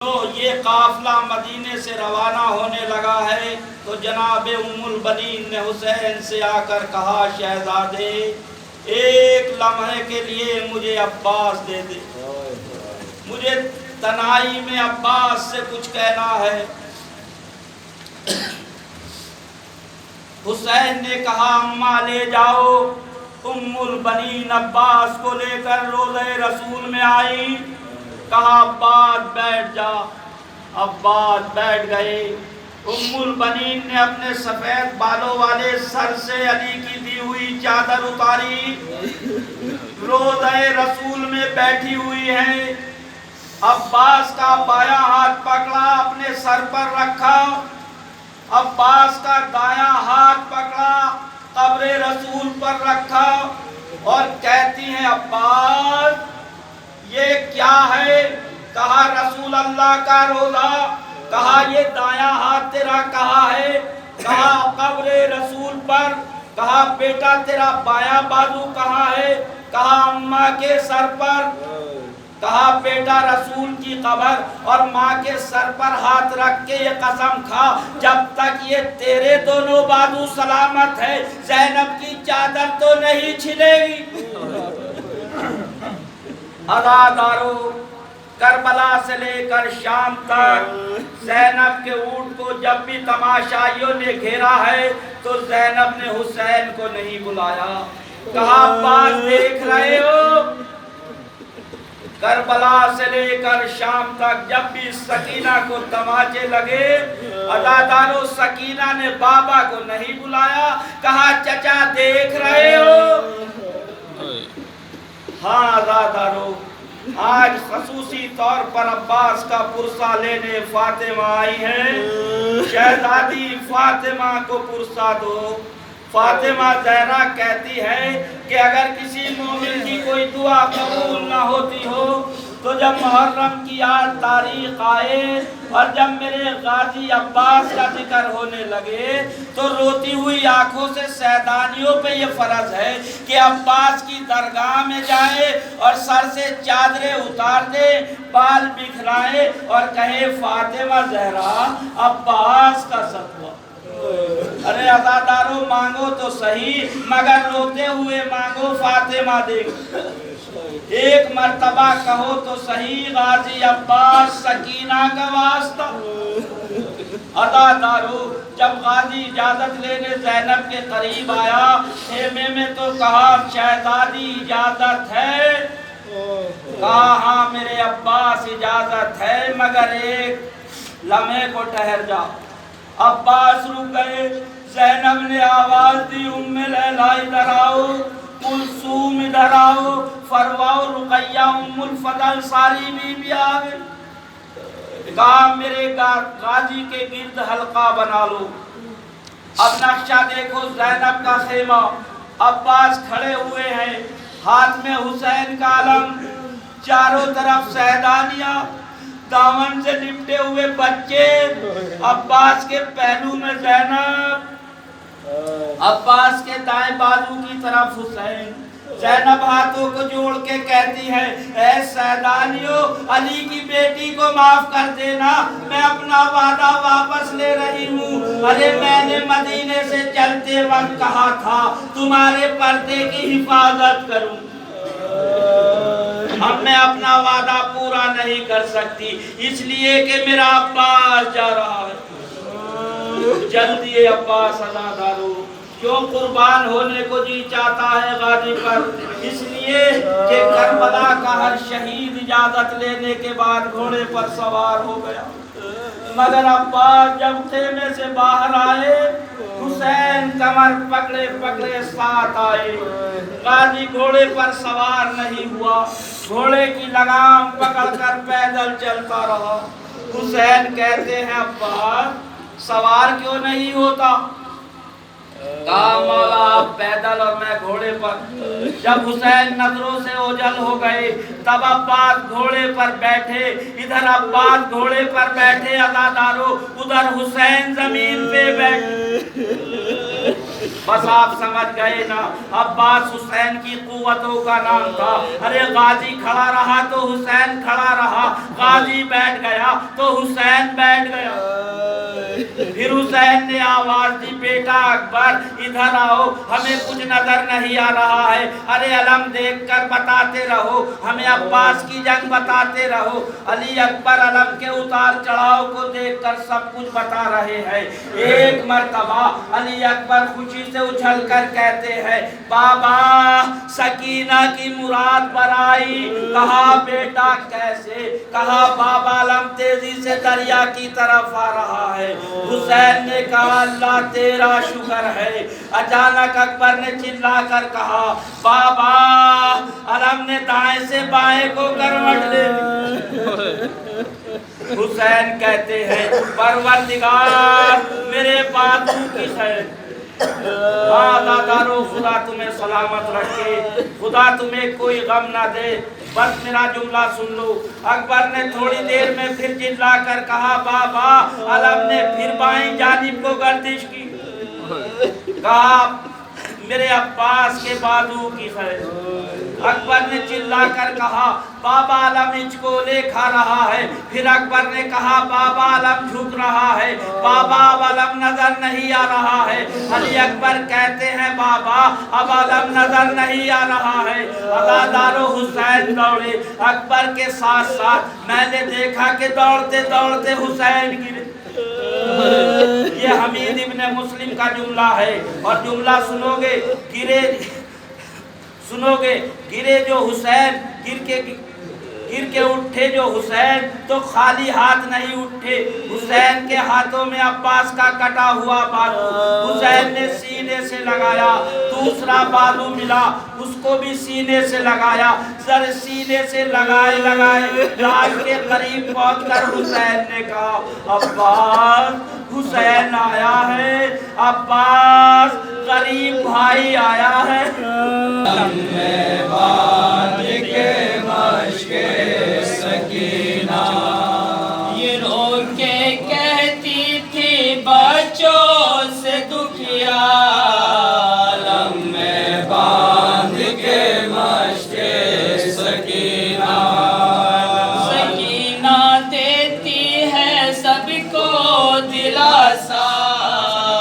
تو یہ قافلہ مدینے سے روانہ ہونے لگا ہے تو جناب ام البنین نے حسین سے آ کر کہا شہزادے ایک لمحے کے لیے مجھے عباس دے دے، مجھے تنہائی میں عباس سے کچھ کہنا ہے۔ حسین نے کہا اماں لے جاؤ۔ ام البنین عباس کو لے کر روضہ رسول میں آئی، کہا عباس بیٹھ جا۔ عباس بیٹھ گئے۔ ام البنین نے اپنے سفید بالوں والے سر سے علی کی دی ہوئی چادر اتاری، روضہ رسول میں بیٹھی ہوئی ہے۔ عباس کا بایاں ہاتھ پکڑا، اپنے سر پر رکھا، عباس کا دایاں ہاتھ پکڑا، قبر رسول پر رکھا اور کہتی ہیں عباس یہ کیا ہے؟ کہا رسول اللہ کا روضہ۔ کہا یہ دایاں ہاتھ تیرا کہاں ہے؟ کہا قبر رسول پر۔ کہا بیٹا تیرا بایاں بازو کہاں ہے؟ کہا اماں کے سر پر۔ کہا بیٹا رسول کی قبر اور ماں کے سر پر ہاتھ رکھ کے یہ قسم کھا جب تک یہ تیرے دونوں بازو سلامت ہے زینب کی چادر تو نہیں چھلے گی۔ عزادارو، کربلا سے لے کر شام تک زینب کے اونٹ کو جب بھی تماشائیوں نے گھیرا ہے تو زینب نے حسین کو نہیں بلایا۔ کہا عباس دیکھ رہے ہو؟ کربلا سے لے کر شام تک جب بھی سکینہ کو تماچے لگے، عزادارو سکینہ نے بابا کو نہیں بلایا۔ کہا چچا دیکھ رہے ہو؟ ہاں عزادارو، آج خصوصی طور پر عباس کا پرسہ لینے فاطمہ آئی ہیں۔ شہزادی فاطمہ کو پرسہ دو۔ فاطمہ زہرا کہتی ہے کہ اگر کسی مومن کی کوئی دعا قبول نہ ہوتی ہو تو جب محرم کی 8 تاریخ آئے اور جب میرے غازی عباس کا ذکر ہونے لگے تو روتی ہوئی آنکھوں سے سیدانیوں پہ یہ فرض ہے کہ عباس کی درگاہ میں جائے اور سر سے چادریں اتار دے، بال بکھرائے اور کہے فاطمہ زہرا عباس کا صدقہ۔ ارے عزادارو مانگو تو صحیح مگر روتے ہوئے مانگو، فاطمہ دیکھ۔ ایک مرتبہ کہو تو صحیح غازی عباس سکینہ کا واسطہ۔ عزادارو جب غازی اجازت لینے زینب کے قریب آیا خیمے میں تو کہا شہزادی اجازت ہے؟ کہا ہاں میرے عباس اجازت ہے مگر ایک لمحے کو ٹھہر جا۔ عباس رک گئے۔ زینب نے آواز دی ام لیلا ادھر آؤ، کلثوم ادھر آؤ، فروا و رقیہ ام الفضل ساری بیوی آگئے۔ کہا میرے غازی کے گرد حلقہ بنا لو۔ اب نقشہ دیکھو زینب کا خیمہ، عباس کھڑے ہوئے ہیں، ہاتھ میں حسین کا علم، چاروں طرف سیدانیاں، دامن سے لپٹے ہوئے بچے، عباس کے پہلو میں زینب، عباس کے دائیں بازو کی طرف حسین۔ زینب ہاتھوں کو جوڑ کے کہتی ہے اے سیدانیوں علی کی بیٹی کو معاف کر دینا، میں اپنا وعدہ واپس لے رہی ہوں۔ ارے میں نے مدینے سے چلتے وقت کہا تھا تمہارے پردے کی حفاظت کروں، اب میں اپنا وعدہ پورا نہیں کر سکتی اس لیے کہ میرا عباس جا رہا ہے۔ جلدی عباس عزادارو کیوں قربان ہونے کو جی چاہتا ہے غازی پر؟ اس لیے کہ کربلا کا ہر شہید اجازت لینے کے بعد گھوڑے پر سوار ہو گیا، مگر عباس جب خیمے سے باہر آئے حسین کمر پکڑے پکڑے ساتھ آئے۔ غازی گھوڑے پر سوار نہیں ہوا، گھوڑے کی لگام پکڑ کر پیدل چلتا رہا۔ حسین کہتے ہیں عباس سوار کیوں نہیں ہوتا؟ کہا مولا آپ پیدل اور میں گھوڑے پر۔ جب حسین نظروں سے اوجھل ہو گئے تب عباس گھوڑے پر بیٹھے، ادھر عباس گھوڑے پر بیٹھے عزادارو، ادھر حسین زمین پہ بیٹھے۔ بس آپ سمجھ گئے نا، عباس حسین کی قوتوں کا نام تھا۔ ارے غازی کھڑا رہا تو حسین کھڑا رہا، غازی بیٹھ گیا تو حسین بیٹھ گیا۔ پھر حسین نے آواز دی، بیٹا اکبر ادھر آؤ، ہمیں کچھ نظر نہیں آ رہا ہے۔ ارے علم دیکھ کر بتاتے رہو، ہمیں عباس کی جنگ بتاتے رہو۔ علی اکبر علم کے اتار چڑھاؤ کو دیکھ کر سب کچھ بتا رہے ہیں۔ ایک مرتبہ علی اکبر خوشی سے اچھل کر کہتے ہیں، بابا سکینہ کی مراد برائی۔ کہا بیٹا کیسے؟ کہا بابا علم تیزی سے دریا کی طرف آ رہا ہے۔ حسین نے کہا اللہ تیرا شکر ہے۔ اچانک اکبر نے چلا کر کہا، بابا علم نے دائیں سے بائیں کو کروٹ لے لی۔ حسین کہتے ہیں، پروردگار میرے بازو کی خیر، دارو خدا تمہیں سلامت رکھے، خدا تمہیں کوئی غم نہ دے۔ بس میرا جملہ سن لو۔ اکبر نے تھوڑی دیر میں پھر چلا کر کہا، بابا علم نے پھر بائیں جانب کو گردش کی۔ کہا میرے عباس کے بازو کی خیر۔ اکبر نے چلا کر کہا، بابا علم ہچکولے کھا رہا ہے۔ پھر اکبر نے کہا، بابا علم جھک رہا ہے، بابا اب علم نظر نہیں آ رہا ہے۔ علی اکبر کہتے ہیں، بابا اب علم نظر نہیں آ رہا ہے۔ عزادارو حسین دوڑے اکبر کے ساتھ ساتھ۔ میں نے دیکھا کہ دوڑتے دوڑتے حسین گرے۔ یہ حمید ابن مسلم کا جملہ ہے، اور جملہ سنو گے، گرے جو حسین، گر کے اٹھے جو حسین تو خالی ہاتھ نہیں اٹھے۔ حسین کے ہاتھوں میں عباس کا کٹا ہوا بازو حسین نے سینے سے لگایا۔ دوسرا بازو ملا، اس کو بھی سینے سے لگایا۔ سر سینے سے لگائے لاش کے قریب پہنچ کر حسین نے کہا، عباس حسین آیا ہے، عباس غریب بھائی آیا ہے۔